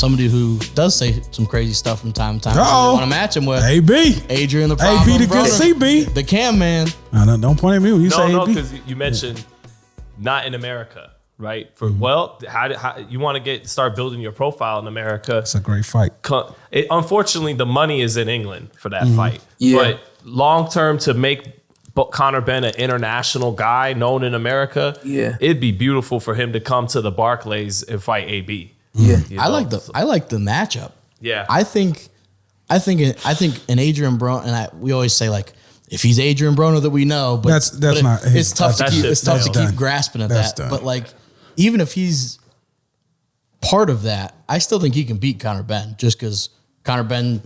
somebody who does say some crazy stuff from time to time. I want to match him with AB. Adrien the Problem AB the good Broner, CB. the Cam man. No, don't point at me when you say AB. No, because you mentioned not in America, right? How you want to start building your profile in America? It's a great fight. Unfortunately, the money is in England for that fight. Yeah. But long term, to make Conor Benn an international guy known in America, it'd be beautiful for him to come to the Barclays and fight AB. Yeah, I like the matchup. Yeah, I think an Adrien Broner, and we always say like if he's Adrien Broner that we know, but it's tough to keep grasping at that. But like even if he's part of that, I still think he can beat Conor Benn just because Conor Benn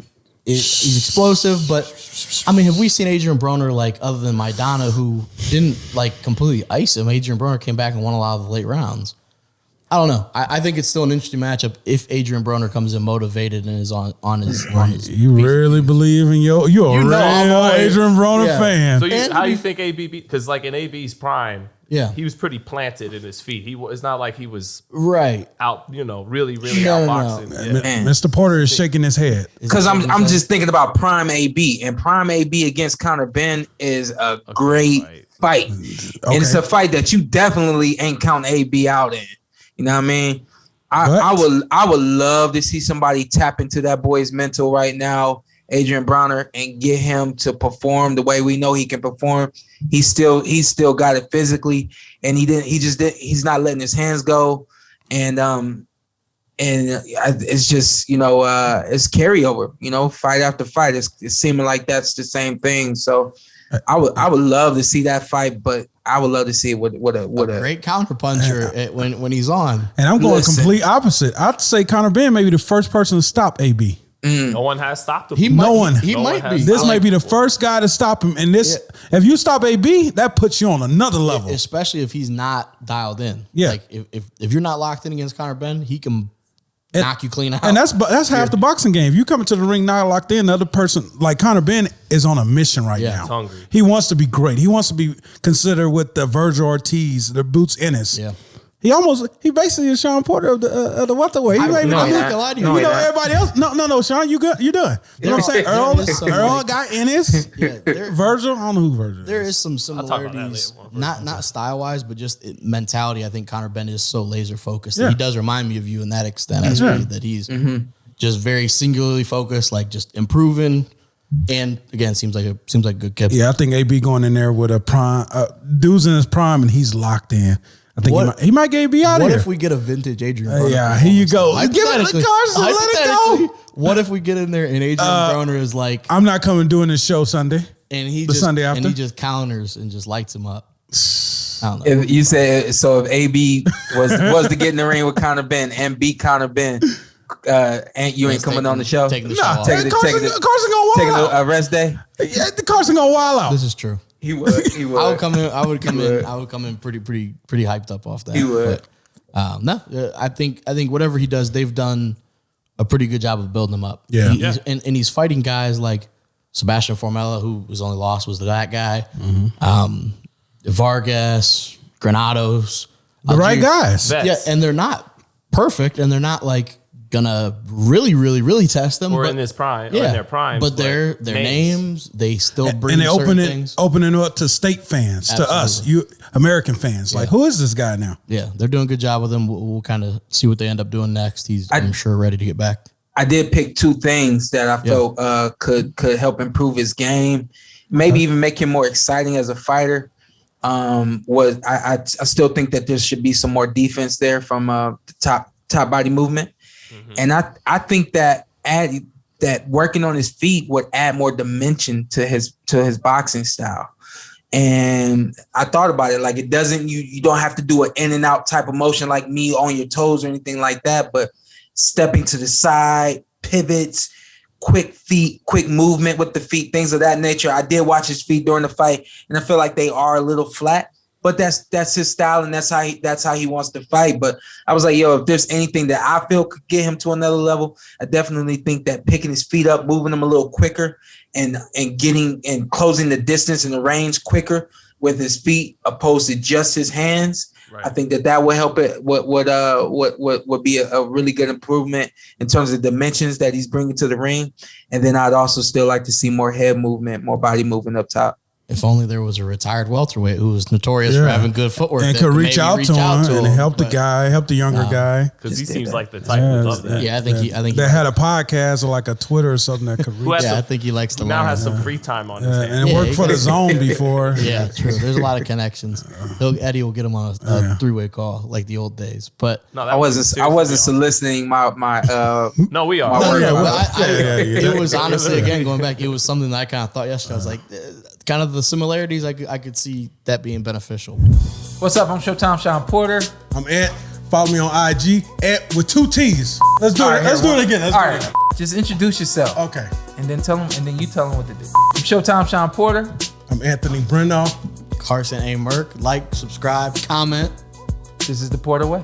he's explosive. But I mean, have we seen Adrien Broner like other than Maidana who didn't like completely ice him? Adrien Broner came back and won a lot of the late rounds. I don't know. I think it's still an interesting matchup if Adrien Broner comes in motivated and is on his. You really believe in you're a real Adrien Broner fan. So how do you think AB beat? Because like in AB's prime, he was pretty planted in his feet. It's not like he was out, really outboxing. No. Yeah. Mr. Porter is shaking his head because I'm just thinking about prime AB, and prime AB against Conor Benn is a great fight, and it's a fight that you definitely ain't counting AB out in. You know what I mean? I would love to see somebody tap into that boy's mental right now, Adrien Broner, and get him to perform the way we know he can perform. He's still got it physically, and he's not letting his hands go, and it's just it's carryover. Fight after fight, it's seeming like that's the same thing. So I would love to see that fight, but I would love to see it with a great counterpuncher when he's on. And I'm going complete opposite. I'd say Conor Benn may be the first person to stop AB. No one has stopped him. He might be. This may be the first guy to stop him. And if you stop AB, that puts you on another level. Especially if he's not dialed in. Yeah. Like if you're not locked in against Conor Benn, he can knock you clean out. And that's half the boxing game. If you come into the ring not locked in, the other person, like Conor Benn, is on a mission right now. He's hungry. He wants to be great. He wants to be considered with the Virgil Ortiz, the Boots Ennis. Yeah. He basically is Shawn Porter of the welterweight. I'm not gonna lie to you. Everybody else. No, Shawn, you good? You done? You know what I'm saying? Earl got Ennis. Virgil. I don't know who Virgil is. There is some similarities, not style wise, but just mentality. I think Conor Benn is so laser focused. He does remind me of you in that extent, that he's just very singularly focused, like just improving. And again, seems like a good kid. Yeah, I think AB going in there with a prime, dude's in his prime, and he's locked in. I think he might get AB out of here. What if we get a vintage Adrien Broner? Yeah, here you go. Give it to Carson. Let it go. What if we get in there and Adrien Broner is like, I'm not coming doing this show Sunday. And Sunday after, and he just counters and just lights him up. I don't know. If you say so, if AB was to get in the ring with Conor Benn and beat Conor Benn, and you ain't coming on the show. Taking the show off. Carson gonna wild out. A rest day. Yeah, Carson gonna wild out. This is true. He would. I would come in pretty hyped up off that. He would. But, I think whatever he does, they've done a pretty good job of building him up. Yeah. And he's fighting guys like Sebastian Formella, who his only loss was to that guy. Vargas, Granados. The right guys. Vets. Yeah, and they're not perfect, and they're not like gonna really test them. Or in his prime, or in their prime. But their names, they still bring and they certain opening up to state fans, to us, you American fans. Like, who is this guy now? Yeah, they're doing a good job with him. We'll kind of see what they end up doing next. I'm sure ready to get back. I did pick two things that I felt could help improve his game, maybe even make him more exciting as a fighter. I still think that there should be some more defense there from the top body movement. And I think that working on his feet would add more dimension to his boxing style. And I thought about it, like it doesn't, you don't have to do an in and out type of motion like me on your toes or anything like that, but stepping to the side, pivots, quick feet, quick movement with the feet, things of that nature. I did watch his feet during the fight, and I feel like they are a little flat. But that's his style, and that's how he wants to fight. But I was like, yo, if there's anything that I feel could get him to another level, I definitely think that picking his feet up, moving them a little quicker, and getting and closing the distance and the range quicker with his feet, opposed to just his hands. I think that will help it. What would be a really good improvement in terms of dimensions that he's bringing to the ring. And then I'd also still like to see more head movement, more body movement up top. If only there was a retired welterweight who was notorious for having good footwork and could reach out to him and help the younger guy. Because he seems like the type who loves that. Yeah, I think he had a podcast or like a Twitter or something that could reach. I think he likes to now learn. has some free time on his hands. And it worked for the Zone before. Yeah, true. There's a lot of connections. Eddie will get him on a three-way call like the old days. But no, I wasn't soliciting my No, we are. It was honestly, again, going back, it was something that I kind of thought yesterday. I was like, kind of the similarities, I could see that being beneficial. What's up? I'm Showtime Shawn Porter. I'm Ed. Follow me on IG, Ed with 2 T's. Let's do it. Let's do it again. Just introduce yourself. Okay. And then you tell them what to do. I'm Showtime Shawn Porter. I'm Anthony Brenagh. Carson A. Merk. Like, subscribe, comment. This is the Porter Way.